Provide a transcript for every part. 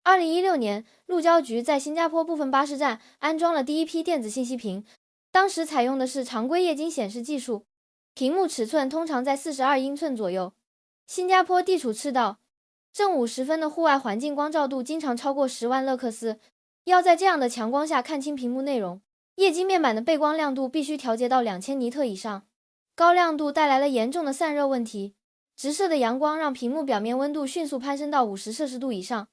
2016年，路交局在新加坡部分巴士站安装了第一批电子信息屏，当时采用的是常规液晶显示技术，屏幕尺寸通常在42英寸左右。新加坡地处赤道，正午时分的户外环境光照度经常超过10万勒克斯，要在这样的强光下看清屏幕内容，液晶面板的背光亮度必须调节到2000尼特以上。高亮度带来了严重的散热问题，直射的阳光让屏幕表面温度迅速攀升到50摄氏度以上。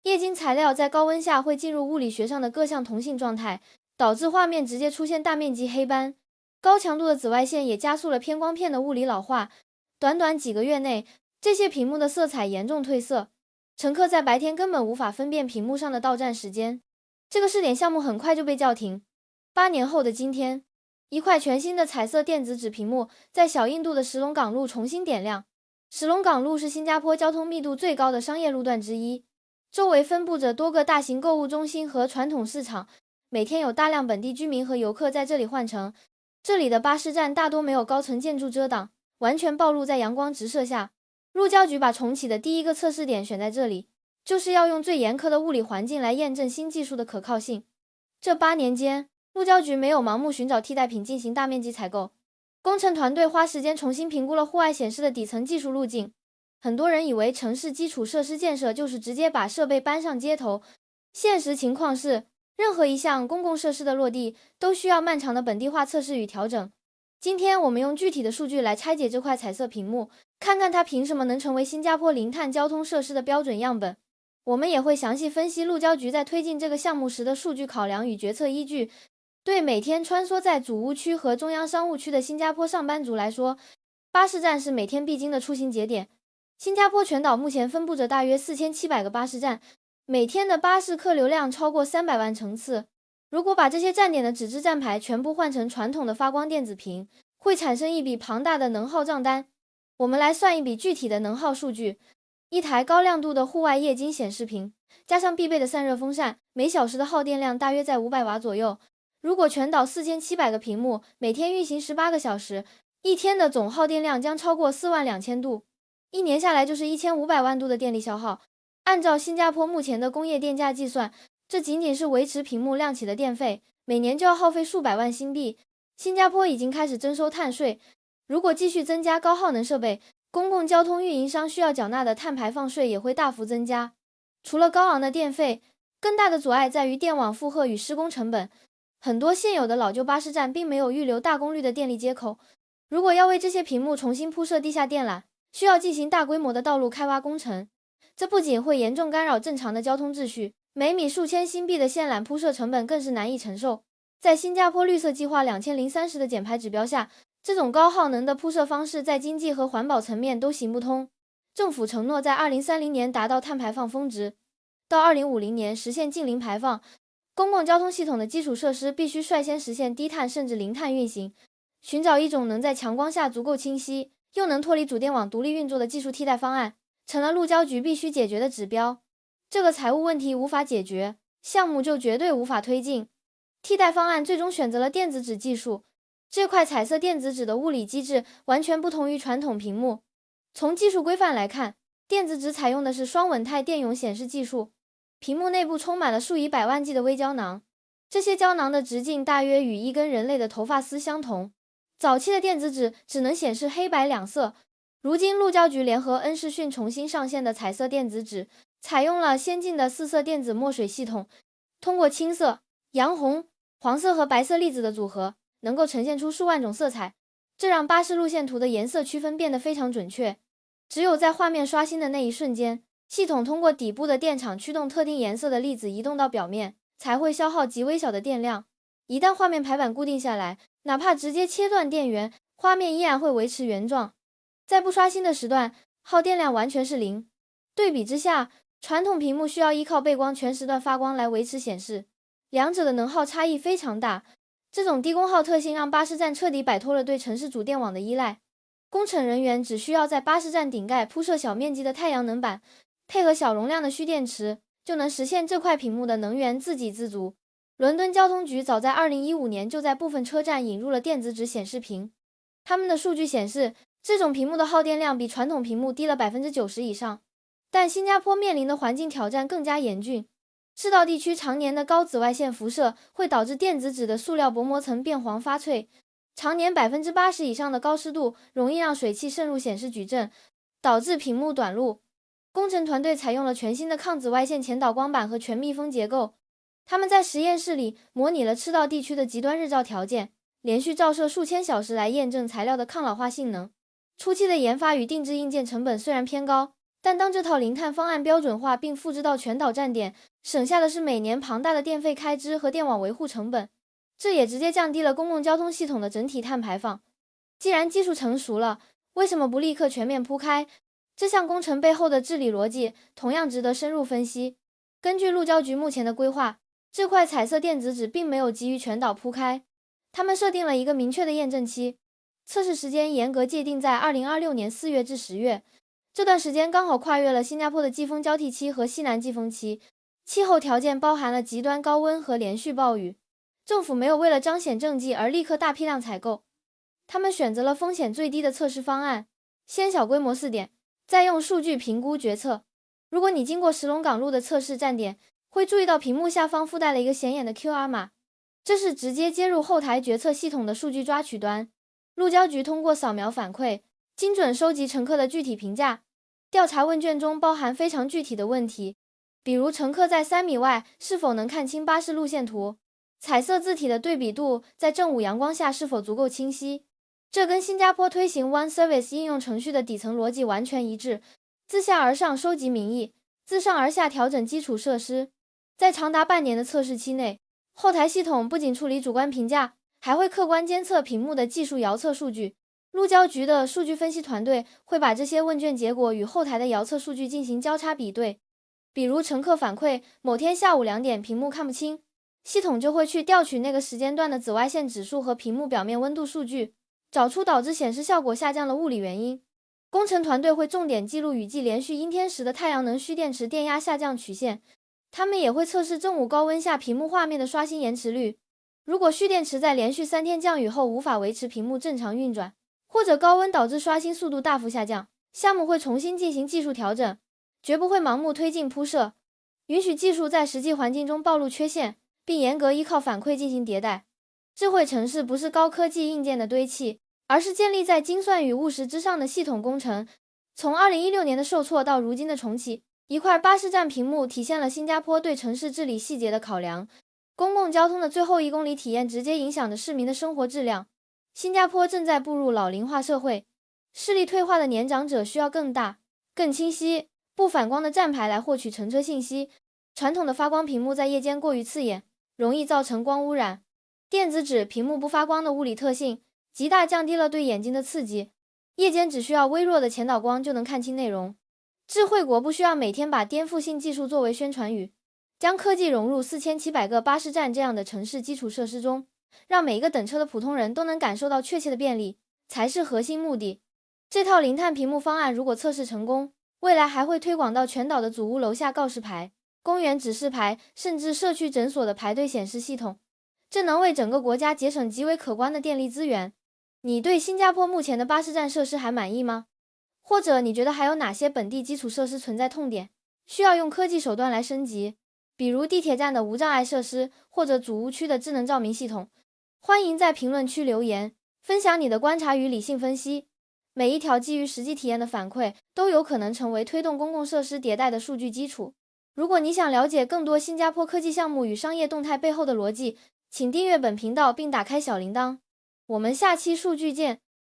液晶材料在高温下会进入物理学上的各项同性状态，导致画面直接出现大面积黑斑。高强度的紫外线也加速了偏光片的物理老化，短短几个月内，这些屏幕的色彩严重褪色，乘客在白天根本无法分辨屏幕上的到站时间。这个试点项目很快就被叫停。8年后的今天，一块全新的彩色电子纸屏幕在小印度的石龙岗路重新点亮。石龙岗路是新加坡交通密度最高的商业路段之一，周围分布着多个大型购物中心和传统市场，每天有大量本地居民和游客在这里换乘。这里的巴士站大多没有高层建筑遮挡，完全暴露在阳光直射下。路交局把重启的第一个测试点选在这里，就是要用最严苛的物理环境来验证新技术的可靠性。这8年间，路交局没有盲目寻找替代品进行大面积采购，工程团队花时间重新评估了户外显示的底层技术路径。很多人以为城市基础设施建设就是直接把设备搬上街头，现实情况是，任何一项公共设施的落地都需要漫长的本地化测试与调整。今天我们用具体的数据来拆解这块彩色屏幕，看看它凭什么能成为新加坡零碳交通设施的标准样本。我们也会详细分析路交局在推进这个项目时的数据考量与决策依据。对每天穿梭在主屋区和中央商务区的新加坡上班族来说，巴士站是每天必经的出行节点。新加坡全岛目前分布着大约4700个巴士站，每天的巴士客流量超过300万乘次。如果把这些站点的纸质站牌全部换成传统的发光电子屏，会产生一笔庞大的能耗账单。我们来算一笔具体的能耗数据。一台高亮度的户外液晶显示屏，加上必备的散热风扇，每小时的耗电量大约在500瓦左右。如果全岛4700个屏幕，每天运行18个小时，一天的总耗电量将超过42000度。1年下来就是1500万度的电力消耗。按照新加坡目前的工业电价计算，这仅仅是维持屏幕亮起的电费，每年就要耗费数百万新币。新加坡已经开始征收碳税，如果继续增加高耗能设备，公共交通运营商需要缴纳的碳排放税也会大幅增加。除了高昂的电费，更大的阻碍在于电网负荷与施工成本。很多现有的老旧巴士站并没有预留大功率的电力接口，如果要为这些屏幕重新铺设地下电缆，需要进行大规模的道路开挖工程，这不仅会严重干扰正常的交通秩序，每米数千新币的线缆铺设成本更是难以承受。在新加坡绿色计划2030的减排指标下，这种高耗能的铺设方式在经济和环保层面都行不通。政府承诺在2030年达到碳排放峰值，到2050年实现净零排放。公共交通系统的基础设施必须率先实现低碳甚至零碳运行，寻找一种能在强光下足够清晰，又能脱离主电网独立运作的技术替代方案，成了路交局必须解决的指标。这个财务问题无法解决，项目就绝对无法推进。替代方案最终选择了电子纸技术。这块彩色电子纸的物理机制完全不同于传统屏幕。从技术规范来看，电子纸采用的是双稳态电泳显示技术，屏幕内部充满了数以百万计的微胶囊，这些胶囊的直径大约与一根人类的头发丝相同。早期的电子纸只能显示黑白两色，如今路交局联合恩视讯重新上线的彩色电子纸，采用了先进的4色电子墨水系统，通过青色、洋红、黄色和白色粒子的组合，能够呈现出数万种色彩，这让巴士路线图的颜色区分变得非常准确。只有在画面刷新的那一瞬间，系统通过底部的电场驱动特定颜色的粒子移动到表面，才会消耗极微小的电量。一旦画面排版固定下来，哪怕直接切断电源，画面依然会维持原状。在不刷新的时段，耗电量完全是0。对比之下，传统屏幕需要依靠背光全时段发光来维持显示，两者的能耗差异非常大。这种低功耗特性让巴士站彻底摆脱了对城市主电网的依赖。工程人员只需要在巴士站顶盖铺设小面积的太阳能板，配合小容量的蓄电池，就能实现这块屏幕的能源自给自足。伦敦交通局早在2015年就在部分车站引入了电子纸显示屏，他们的数据显示，这种屏幕的耗电量比传统屏幕低了90%以上。但新加坡面临的环境挑战更加严峻。赤道地区常年的高紫外线辐射会导致电子纸的塑料薄膜层变黄发脆，常年80%以上的高湿度容易让水汽渗入显示矩阵，导致屏幕短路。工程团队采用了全新的抗紫外线前导光板和全密封结构，他们在实验室里模拟了赤道地区的极端日照条件，连续照射数千小时来验证材料的抗老化性能。初期的研发与定制硬件成本虽然偏高，但当这套零碳方案标准化并复制到全岛站点，省下的是每年庞大的电费开支和电网维护成本，这也直接降低了公共交通系统的整体碳排放。既然技术成熟了，为什么不立刻全面铺开？这项工程背后的治理逻辑同样值得深入分析。根据路交局目前的规划，这块彩色电子纸并没有急于全岛铺开，他们设定了一个明确的验证期，测试时间严格界定在2026年4月至10月。这段时间刚好跨越了新加坡的季风交替期和西南季风期，气候条件包含了极端高温和连续暴雨。政府没有为了彰显政绩而立刻大批量采购，他们选择了风险最低的测试方案，先小规模试点，再用数据评估决策。如果你经过石龙岗路的测试站点，会注意到屏幕下方附带了一个显眼的 QR 码，这是直接接入后台决策系统的数据抓取端。路交局通过扫描反馈，精准收集乘客的具体评价。调查问卷中包含非常具体的问题，比如乘客在3米外是否能看清巴士路线图，彩色字体的对比度在正午阳光下是否足够清晰。这跟新加坡推行 One Service 应用程序的底层逻辑完全一致，自下而上收集民意，自上而下调整基础设施。在长达半年的测试期内，后台系统不仅处理主观评价，还会客观监测屏幕的技术遥测数据。路交局的数据分析团队会把这些问卷结果与后台的遥测数据进行交叉比对。比如乘客反馈某天下午2点屏幕看不清，系统就会去调取那个时间段的紫外线指数和屏幕表面温度数据，找出导致显示效果下降的物理原因。工程团队会重点记录雨季连续阴天时的太阳能蓄电池电压下降曲线，他们也会测试正午高温下屏幕画面的刷新延迟率。如果蓄电池在连续3天降雨后无法维持屏幕正常运转，或者高温导致刷新速度大幅下降，项目会重新进行技术调整，绝不会盲目推进铺设，允许技术在实际环境中暴露缺陷，并严格依靠反馈进行迭代。智慧城市不是高科技硬件的堆砌，而是建立在精算与务实之上的系统工程。从2016年的受挫到如今的重启，一块巴士站屏幕体现了新加坡对城市治理细节的考量。公共交通的最后1公里体验直接影响着市民的生活质量。新加坡正在步入老龄化社会，视力退化的年长者需要更大、更清晰、不反光的站牌来获取乘车信息。传统的发光屏幕在夜间过于刺眼，容易造成光污染。电子纸屏幕不发光的物理特性，极大降低了对眼睛的刺激，夜间只需要微弱的前导光就能看清内容。智慧国不需要每天把颠覆性技术作为宣传语，将科技融入4700个巴士站这样的城市基础设施中，让每一个等车的普通人都能感受到确切的便利，才是核心目的。这套零碳屏幕方案如果测试成功，未来还会推广到全岛的祖屋楼下告示牌、公园指示牌，甚至社区诊所的排队显示系统。这能为整个国家节省极为可观的电力资源。你对新加坡目前的巴士站设施还满意吗？或者你觉得还有哪些本地基础设施存在痛点，需要用科技手段来升级？比如地铁站的无障碍设施，或者主屋区的智能照明系统。欢迎在评论区留言，分享你的观察与理性分析。每一条基于实际体验的反馈，都有可能成为推动公共设施迭代的数据基础。如果你想了解更多新加坡科技项目与商业动态背后的逻辑，请订阅本频道并打开小铃铛。我们下期数据见。